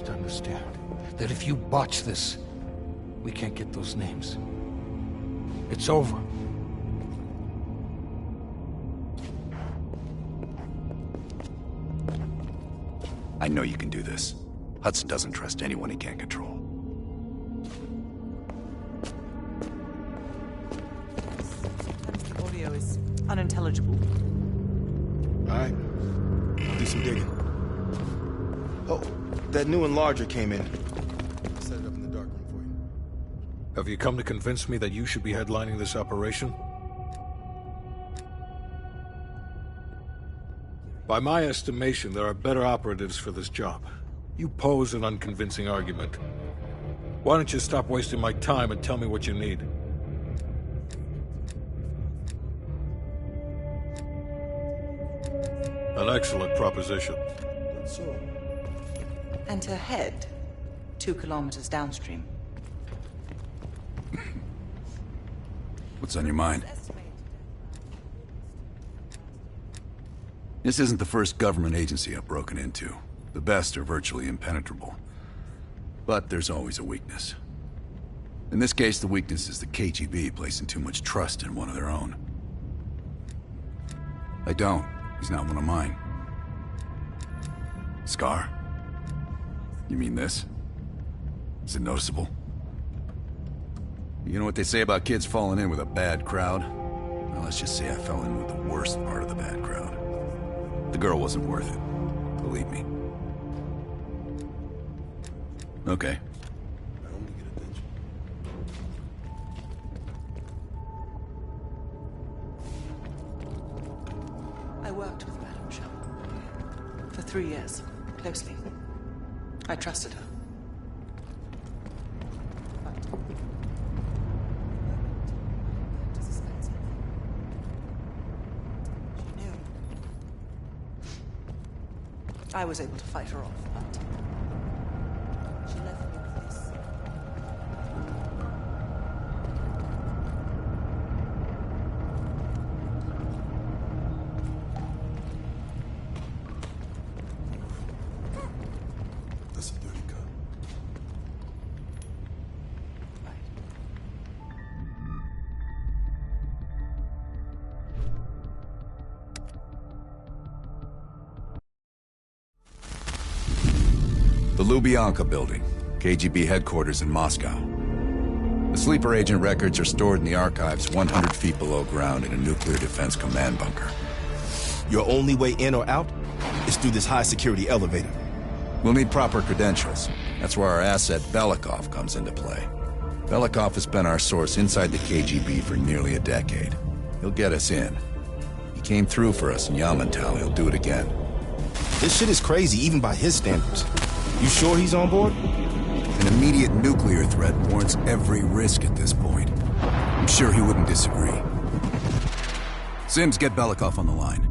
must understand that if you botch this, we can't get those names. It's over. I know you can do this. Hudson doesn't trust anyone he can't control. The audio is unintelligible. All right. I'll do some digging. Oh, that new enlarger came in. I'll set it up in the darkroom for you. Have you come to convince me that you should be headlining this operation? By my estimation, there are better operatives for this job. You pose an unconvincing argument. Why don't you stop wasting my time and tell me what you need? An excellent proposition. So, And to head 2 kilometers downstream. What's on your mind? This isn't the first government agency I've broken into. The best are virtually impenetrable. But there's always a weakness. In this case, the weakness is the KGB placing too much trust in one of their own. I don't. He's not one of mine. Scar? You mean this? Is it noticeable? You know what they say about kids falling in with a bad crowd? Well, let's just say I fell in with the worst part of the bad crowd. The girl wasn't worth it. Believe me. Okay. I only get attention. I worked with Madame Shah for 3 years, closely. I trusted her. She knew. I was able to fight her off, but she left me with this. That's a dirty cut. The Lubyanka Building, KGB headquarters in Moscow. The sleeper agent records are stored in the archives 100 feet below ground in a nuclear defense command bunker. Your only way in or out is through this high-security elevator. We'll need proper credentials. That's where our asset Belikov comes into play. Belikov has been our source inside the KGB for nearly a decade. He'll get us in. He came through for us in Yamantau. He'll do it again. This shit is crazy, even by his standards. You sure he's on board? An immediate nuclear threat warrants every risk at this point. I'm sure he wouldn't disagree. Sims, get Belikov on the line.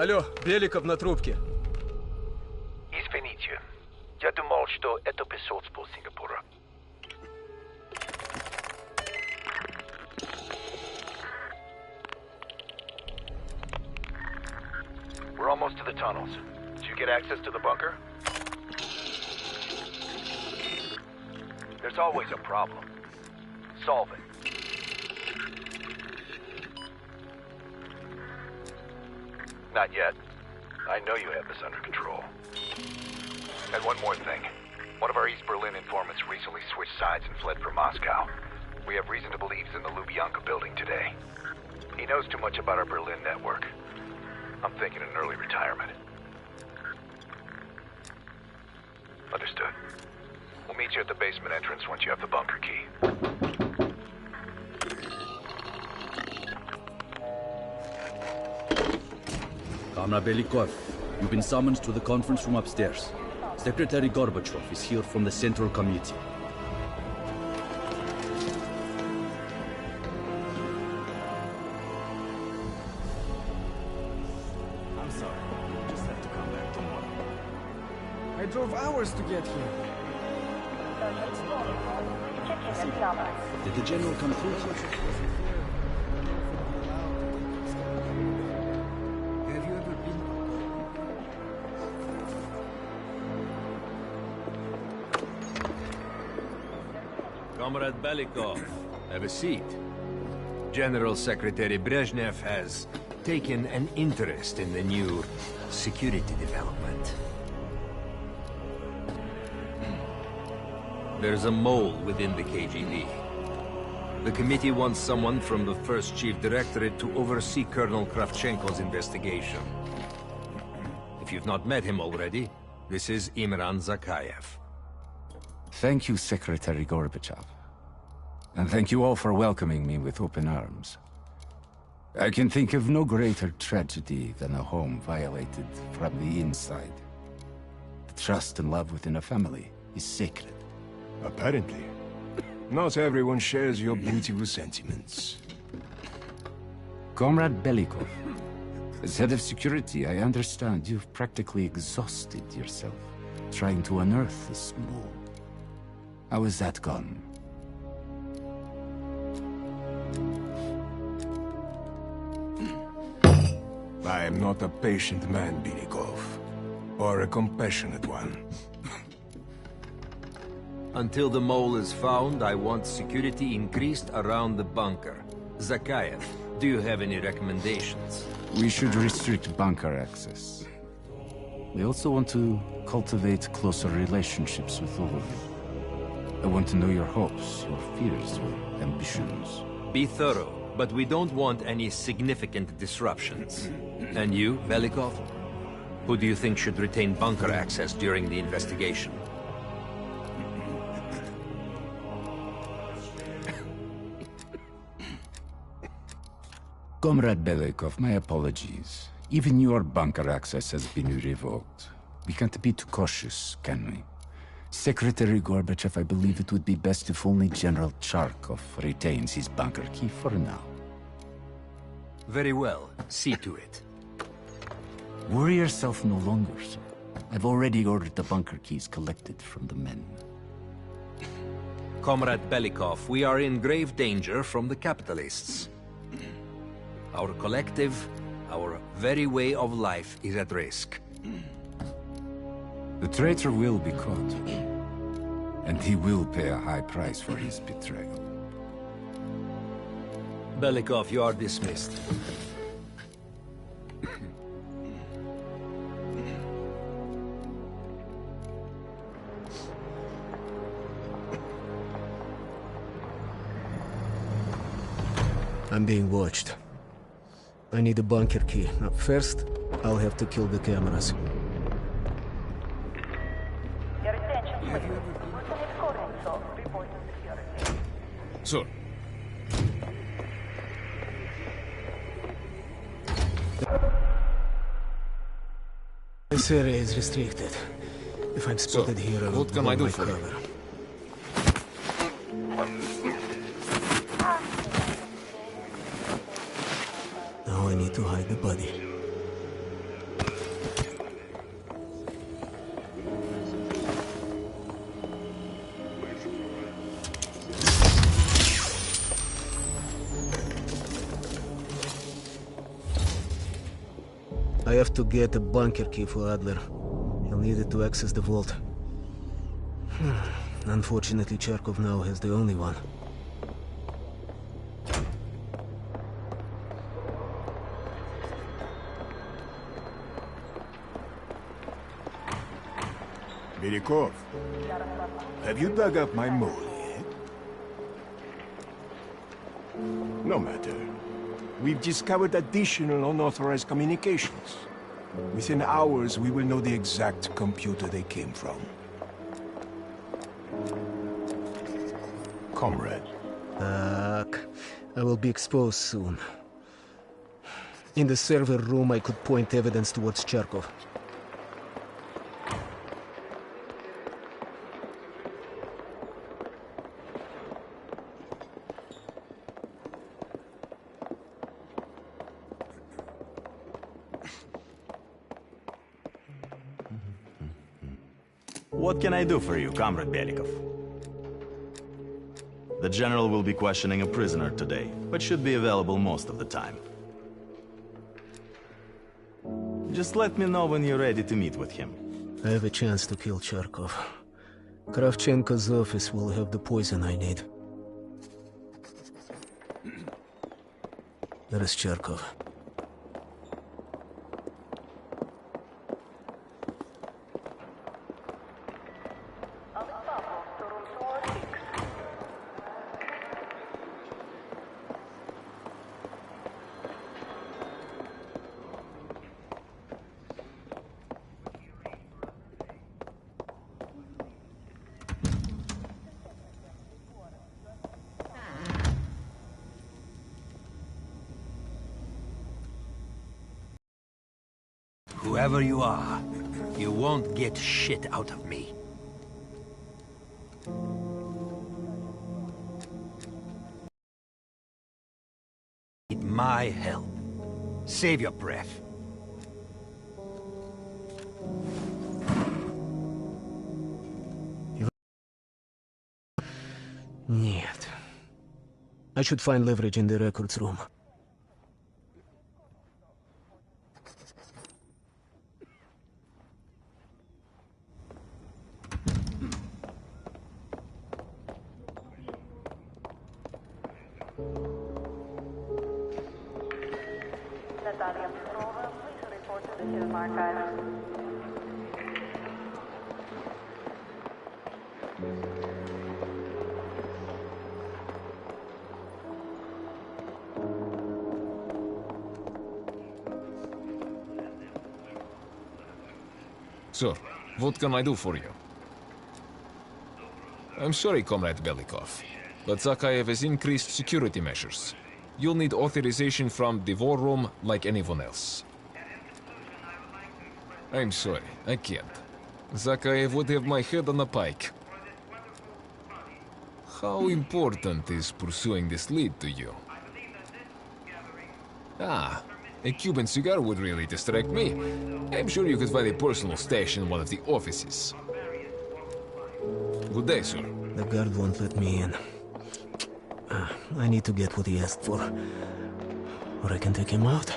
Алло, Беликов на трубке. Извините, я думал, что это посольство Сингапура. We're almost to the tunnels. Did you get access to the bunker? There's always a problem. Solve it. Not yet. I know you have this under control. And one more thing. One of our East Berlin informants recently switched sides and fled for Moscow. We have reason to believe he's in the Lubyanka building today. He knows too much about our Berlin network. I'm thinking an early retirement. Understood. We'll meet you at the basement entrance once you have the bunker key. Comrade Belikov, you've been summoned to the conference room upstairs. Secretary Gorbachev is here from the Central Committee. I'm sorry. Just have to come back tomorrow. I drove hours to get here. Did the general come through? Have you ever been? Comrade Belikov, have a seat. General Secretary Brezhnev has taken an interest in the new security development. There's a mole within the KGB. The committee wants someone from the First Chief Directorate to oversee Colonel Kravchenko's investigation. If you've not met him already, this is Imran Zakayev. Thank you, Secretary Gorbachev. And thank you all for welcoming me with open arms. I can think of no greater tragedy than a home violated from the inside. The trust and love within a family is sacred. Apparently. Not everyone shares your beautiful sentiments. Comrade Belikov, as head of security, I understand you've practically exhausted yourself trying to unearth this mole. How has that gone? I am not a patient man, Belikov. Or a compassionate one. Until the mole is found, I want security increased around the bunker. Zakayev, do you have any recommendations? We should restrict bunker access. We also want to cultivate closer relationships with all of you. I want to know your hopes, your fears, your ambitions. Be thorough, but we don't want any significant disruptions. And you, Belikov? Who do you think should retain bunker access during the investigation? Comrade Belikov, my apologies. Even your bunker access has been revoked. We can't be too cautious, can we? Secretary Gorbachev, I believe it would be best if only General Charkov retains his bunker key for now. Very well. See to it. Worry yourself no longer, sir. I've already ordered the bunker keys collected from the men. Comrade Belikov, we are in grave danger from the capitalists. Our collective, our very way of life is at risk. The traitor will be caught. And he will pay a high price for his betrayal. Belikov, you are dismissed. I'm being watched. I need a bunker key. Now, first, I'll have to kill the cameras. Your attention, please. Lieutenant Korenso, reporting security. Sir. This area is restricted. If I'm spotted here, I will what can I do my for you? cover. Now I need to hide the body. I have to get a bunker key for Adler. He'll need it to access the vault. Unfortunately, Charkov now has the only one. Belikov, have you dug up my mole yet? No matter. We've discovered additional unauthorized communications. Within hours, we will know the exact computer they came from. Comrade. Fuck. I will be exposed soon. In the server room, I could point evidence towards Charkov. What can I do for you, Comrade Belikov? The General will be questioning a prisoner today, but should be available most of the time. Just let me know when you're ready to meet with him. I have a chance to kill Charkov. Kravchenko's office will have the poison I need. There is Charkov. Whoever you are, you won't get shit out of me. Need my help. Save your breath. Нет. I should find leverage in the records room. Natalia Petrova, please report to the film archive. Sir, what can I do for you? I'm sorry, Comrade Belikov, but Zakhaev has increased security measures. You'll need authorization from the war room like anyone else. I'm sorry, I can't. Zakhaev would have my head on a pike. How important is pursuing this lead to you? Ah, a Cuban cigar would really distract me. I'm sure you could find a personal stash in one of the offices. Good day, sir. The guard won't let me in. I need to get what he asked for. Or I can take him out.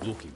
Looking.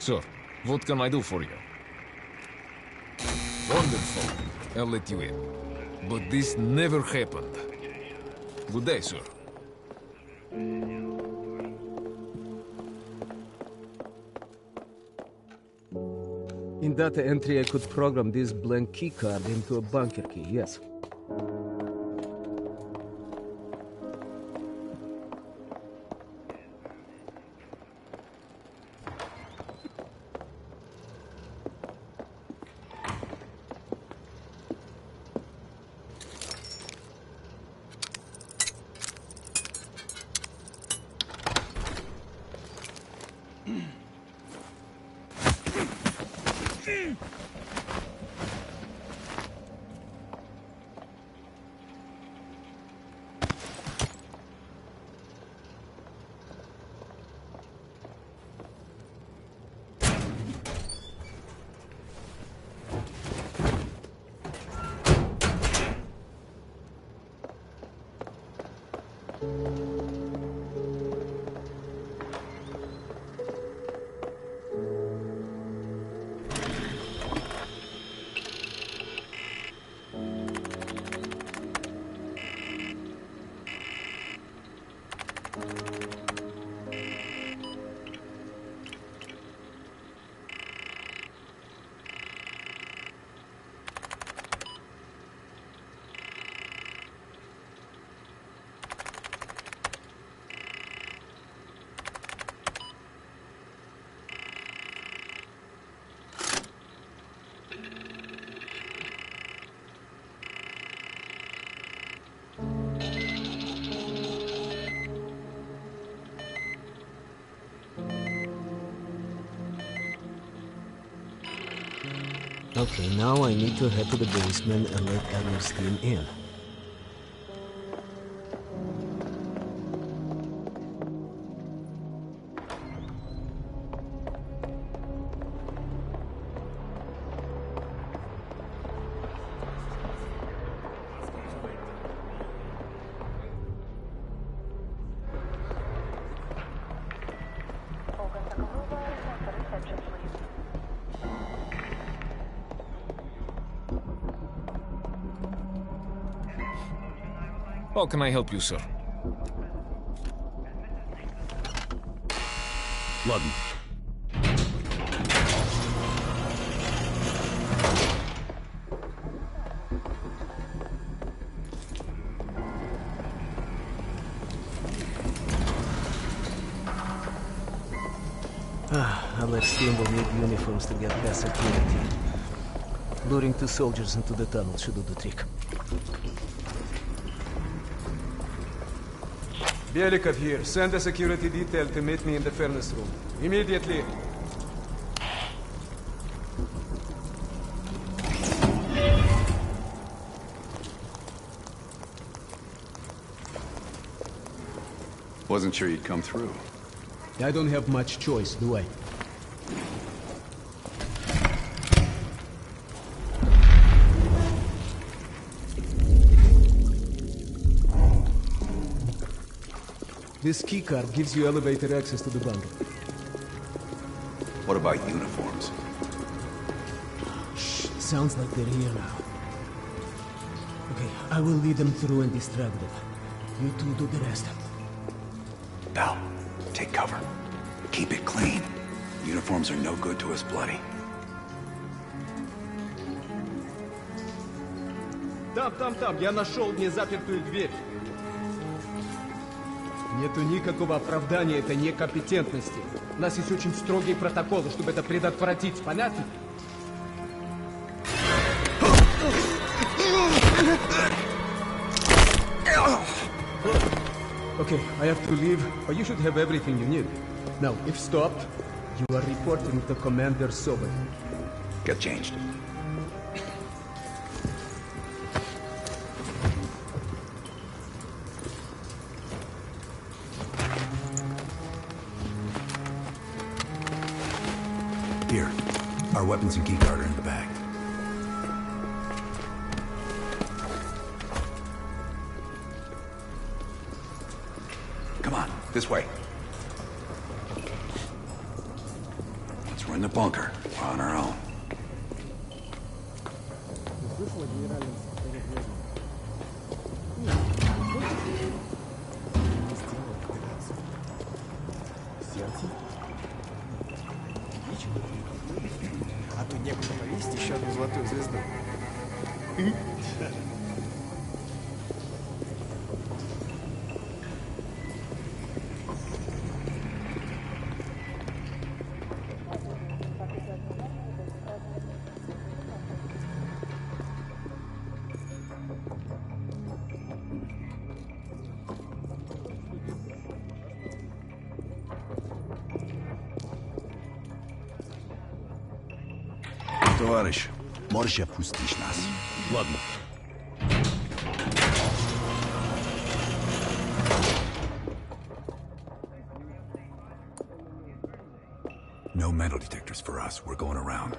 Sir, what can I do for you? Wonderful. I'll let you in. But this never happened. Good day, sir. In data entry, I could program this blank keycard into a bunker key, yes. Okay, now I need to head to the basement and let Ernestine in. How can I help you, sir? Ладно. Ernestine will need uniforms to get past security. Luring 2 soldiers into the tunnel should do the trick. Belikov here. Send a security detail to meet me in the furnace room. Immediately. Wasn't sure you'd come through. I don't have much choice, do I? This keycard gives you elevator access to the bunker. What about uniforms? Shh, sounds like they're here now. Okay, I will lead them through and distract them. You two do the rest. Bell, take cover. Keep it clean. Uniforms are no good to us bloody. Там, я нашел незапертую дверь. Нету никакого оправдания этой некомпетентности. У нас есть очень строгие протоколы, чтобы это предотвратить. Понятно? Okay, I have to leave, but you should have everything you need. Now, if stopped, you are reporting to Commander Sobel. Get changed. Here, our weapons and keycard are in the bag. Come on, this way. Once we're in the bunker, we're on our own. А то некуда повесить еще одну золотую звезду. Товарищ, можешь отпустить нас? Ладно. No metal detectors for us. We're going around.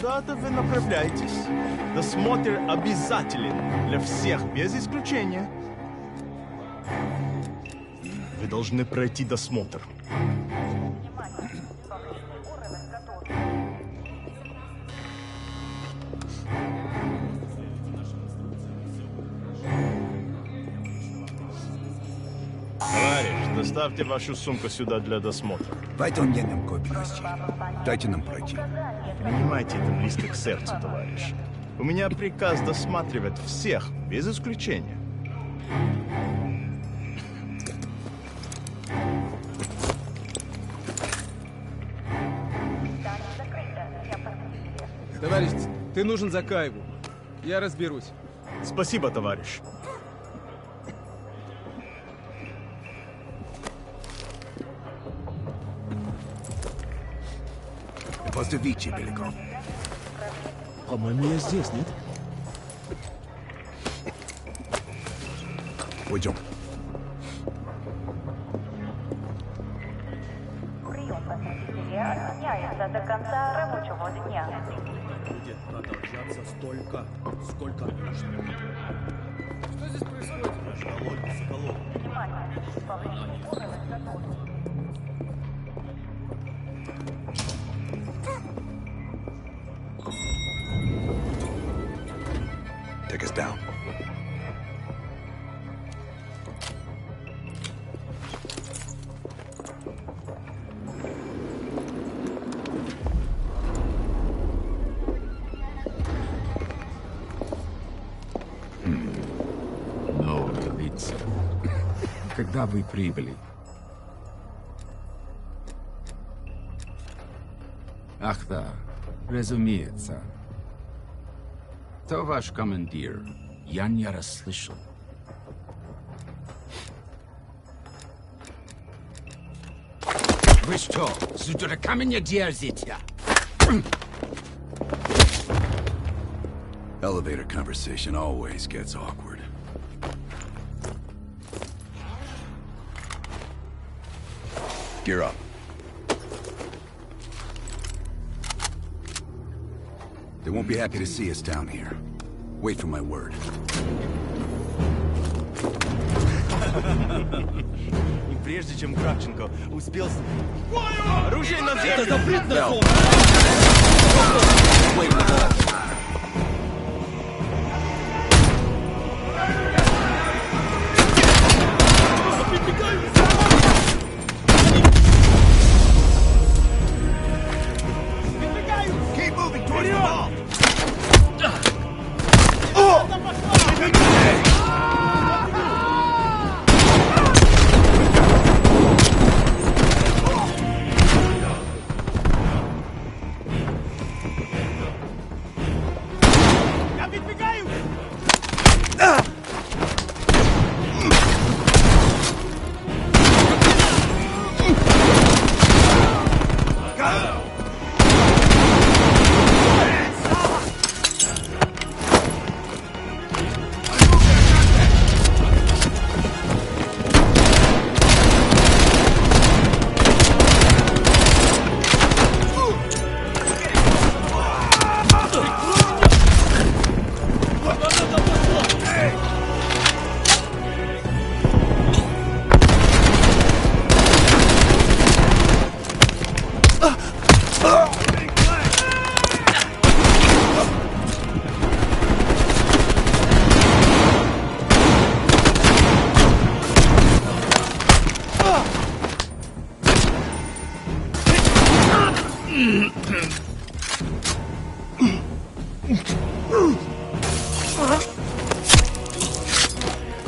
Куда-то вы направляетесь. Досмотр обязателен для всех, без исключения. Вы должны пройти досмотр. Товарищ, доставьте вашу сумку сюда для досмотра. Дайте нам пройти. Принимайте это близко к сердцу, товарищ. У меня приказ досматривать всех, без исключения. Товарищ, ты нужен Закаеву. Я разберусь. Спасибо, товарищ. Поздравите, Беликов. По-моему, я здесь, нет? Пойдем. Прием посетителя отменяется до конца рабочего дня. Будет продолжаться столько, сколько нужно. Что здесь происходит? Внимание! Повышенный уровень загрузки. Take us down. Новое лицо. Когда вы прибыли? Ах да, разумеется. То ваш командир. Я не расслышал. Вы что, с дураками не дерзите? Elevator conversation always gets awkward. Gear up. They won't be happy to see us down here. Wait for my word. И прежде чем Кравченко успел... Оружие на землю! Это запрет на сон! Keep moving towards the ball.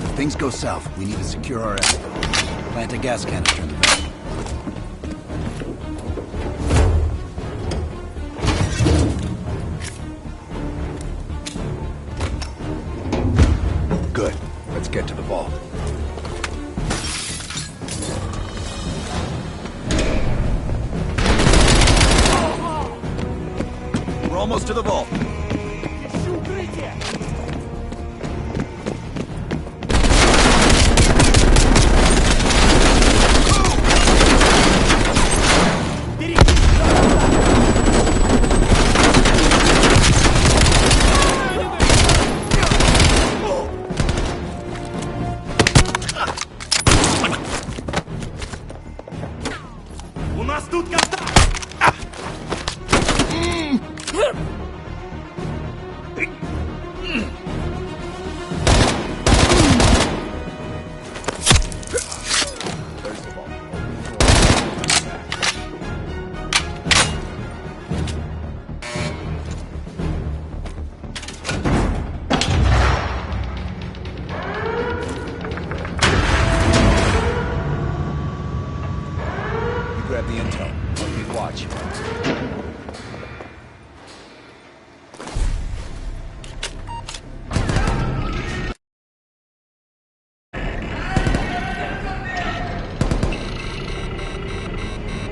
If things go south, we need to secure our exit. Plant a gas canister in the back. Good. Let's get to the vault. We're almost to the vault. bitch.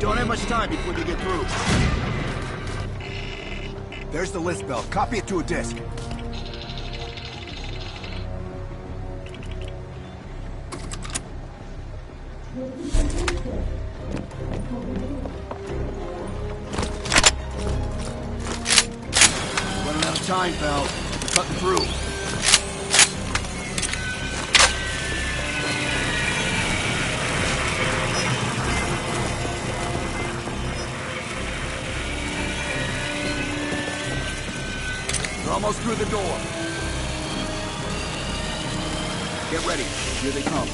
Don't have much time before they get through. There's the list bell. Copy it to a disk. Running out of time, pal. We're cutting through. They're almost through the door. Get ready. Here they come.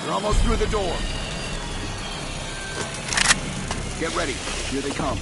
They're almost through the door. Get ready. Here they come.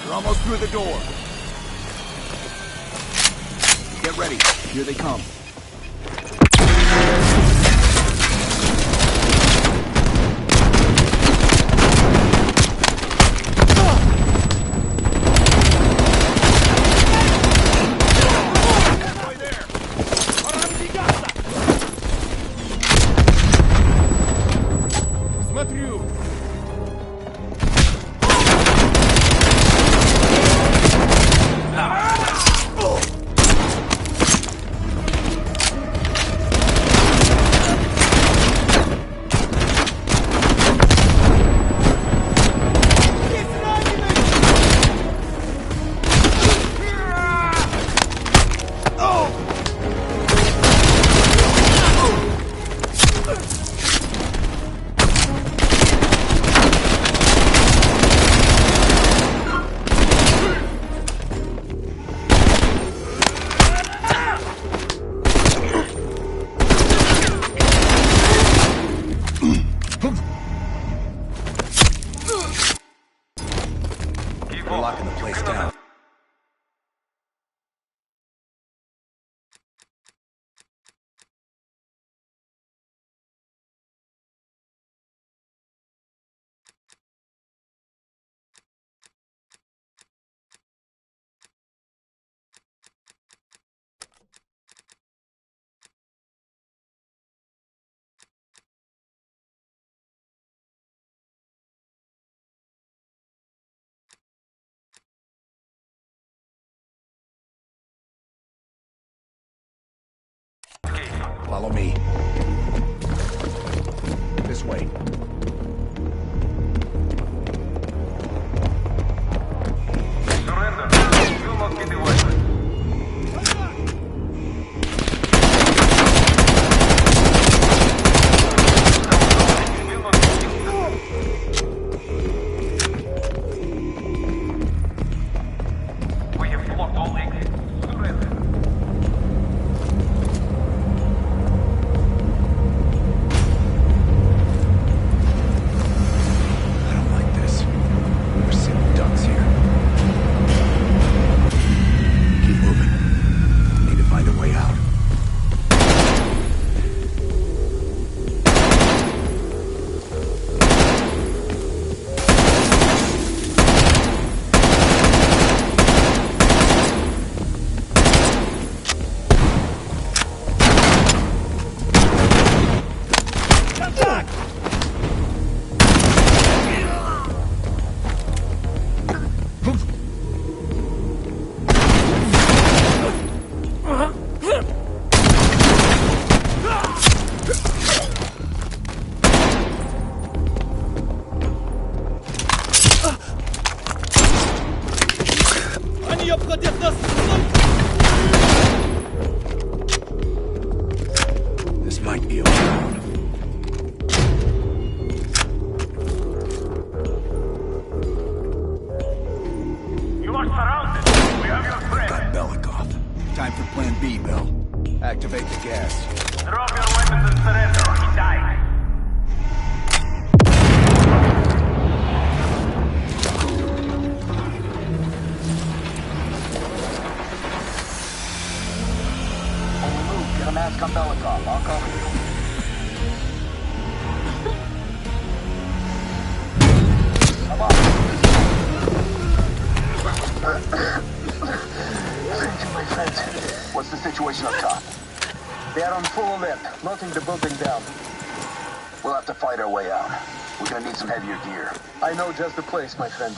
They're almost through the door. Get ready. Here they come. We're locking the place down. Follow me. This way. Surrender. You will not get away. activate the gas. Drop your weapons and surrender. He died. Get a mask on Belikov. I'll cover you. Come on. My friend, what's the situation up top? They are on full alert, knocking the building down. We'll have to fight our way out. We're gonna need some heavier gear. I know just the place, my friend.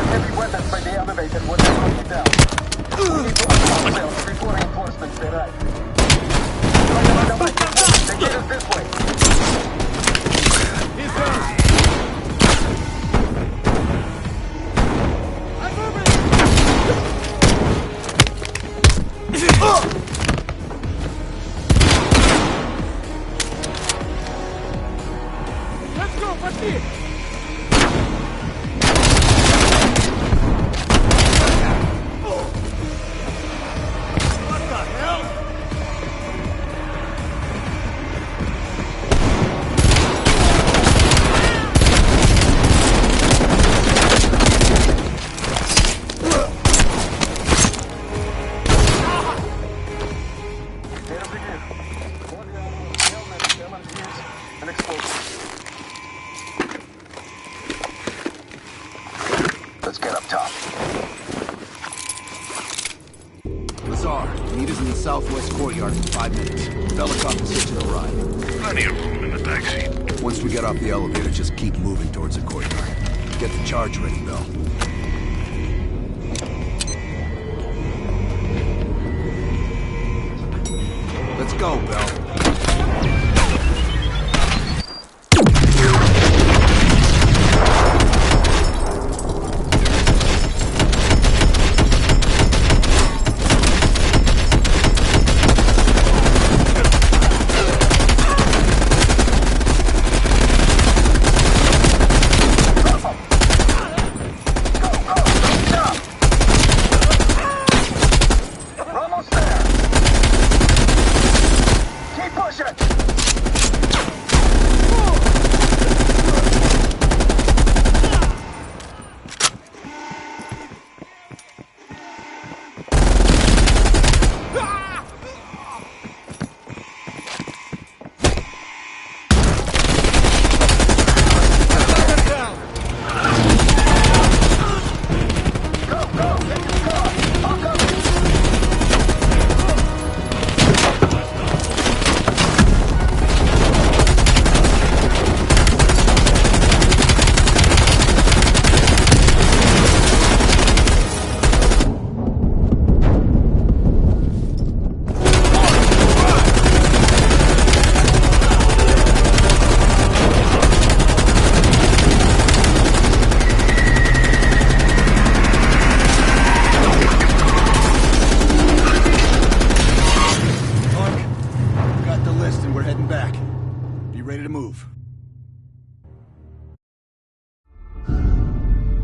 Heavy weapons by the elevator when they knock you down. We need to unlock ourselves before reinforcements arrive. They get us this way. He's down. Let's go, пошли! Let's get up top. Lazar, meet us in the southwest courtyard in 5 minutes. Belikov is hitching a ride. Plenty of room in the backseat. Once we get off the elevator, just keep moving towards the courtyard. Get the charge ready, Bell. Let's go, Bell.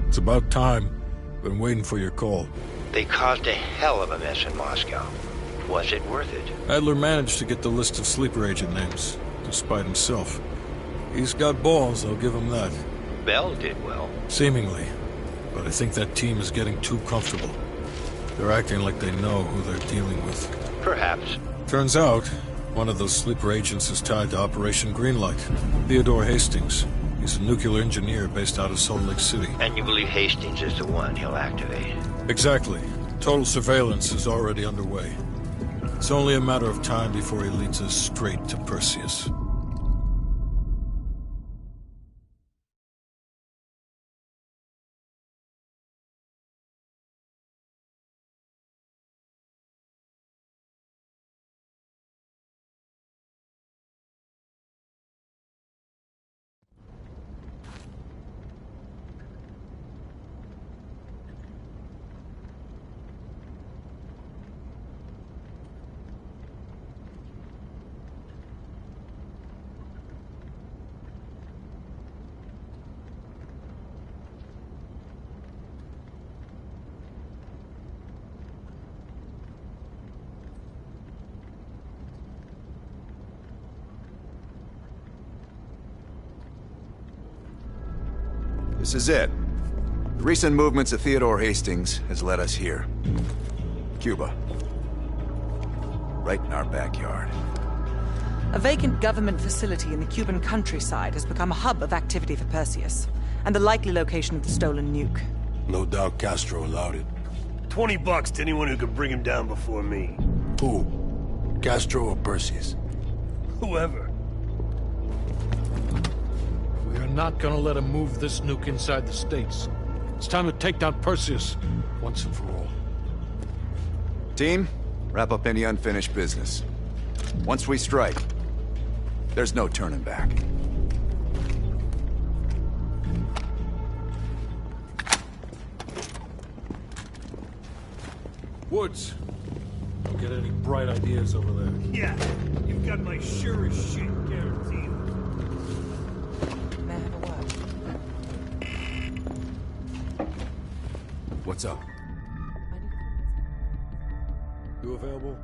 It's about time. Been waiting for your call. They caused a hell of a mess in Moscow. Was it worth it? Adler managed to get the list of sleeper agent names, despite himself. He's got balls, I'll give him that. Bell did well. Seemingly. But I think that team is getting too comfortable. They're acting like they know who they're dealing with. Perhaps. Turns out, one of those sleeper agents is tied to Operation Greenlight. Theodore Hastings. He's a nuclear engineer based out of Salt Lake City. And you believe Hastings is the one he'll activate? Exactly. Total surveillance is already underway. It's only a matter of time before he leads us straight to Perseus. This is it. The recent movements of Theodore Hastings has led us here. Cuba. Right in our backyard. A vacant government facility in the Cuban countryside has become a hub of activity for Perseus, and the likely location of the stolen nuke. No doubt Castro allowed it. $20 to anyone who can bring him down before me. Who? Castro or Perseus? Whoever. We are not gonna let him move this nuke inside the States. It's time to take down Perseus, once and for all. Team, wrap up any unfinished business. Once we strike, there's no turning back. Woods, don't get any bright ideas over there. Yeah, you've got my surest shit guaranteed. May I have a word? What's up? You available?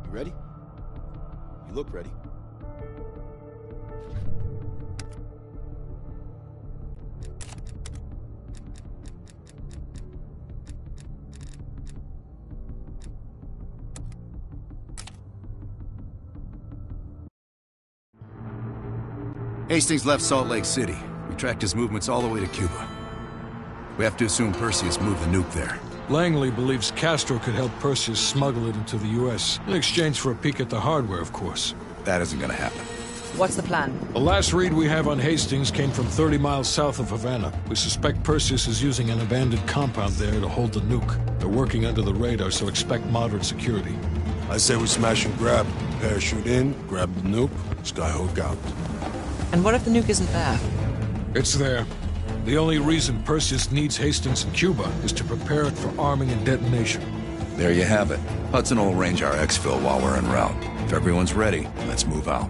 You ready? You look ready. Hastings left Salt Lake City. We tracked his movements all the way to Cuba. We have to assume Perseus moved the nuke there. Langley believes Castro could help Perseus smuggle it into the U.S. in exchange for a peek at the hardware, of course. That isn't gonna happen. What's the plan? The last read we have on Hastings came from 30 miles south of Havana. We suspect Perseus is using an abandoned compound there to hold the nuke. They're working under the radar, so expect moderate security. I say we smash and grab. Parachute in, grab the nuke, skyhook out. And what if the nuke isn't there? It's there. The only reason Perseus needs Hastings in Cuba is to prepare it for arming and detonation. There you have it. Hudson will arrange our exfil while we're en route. If everyone's ready, let's move out.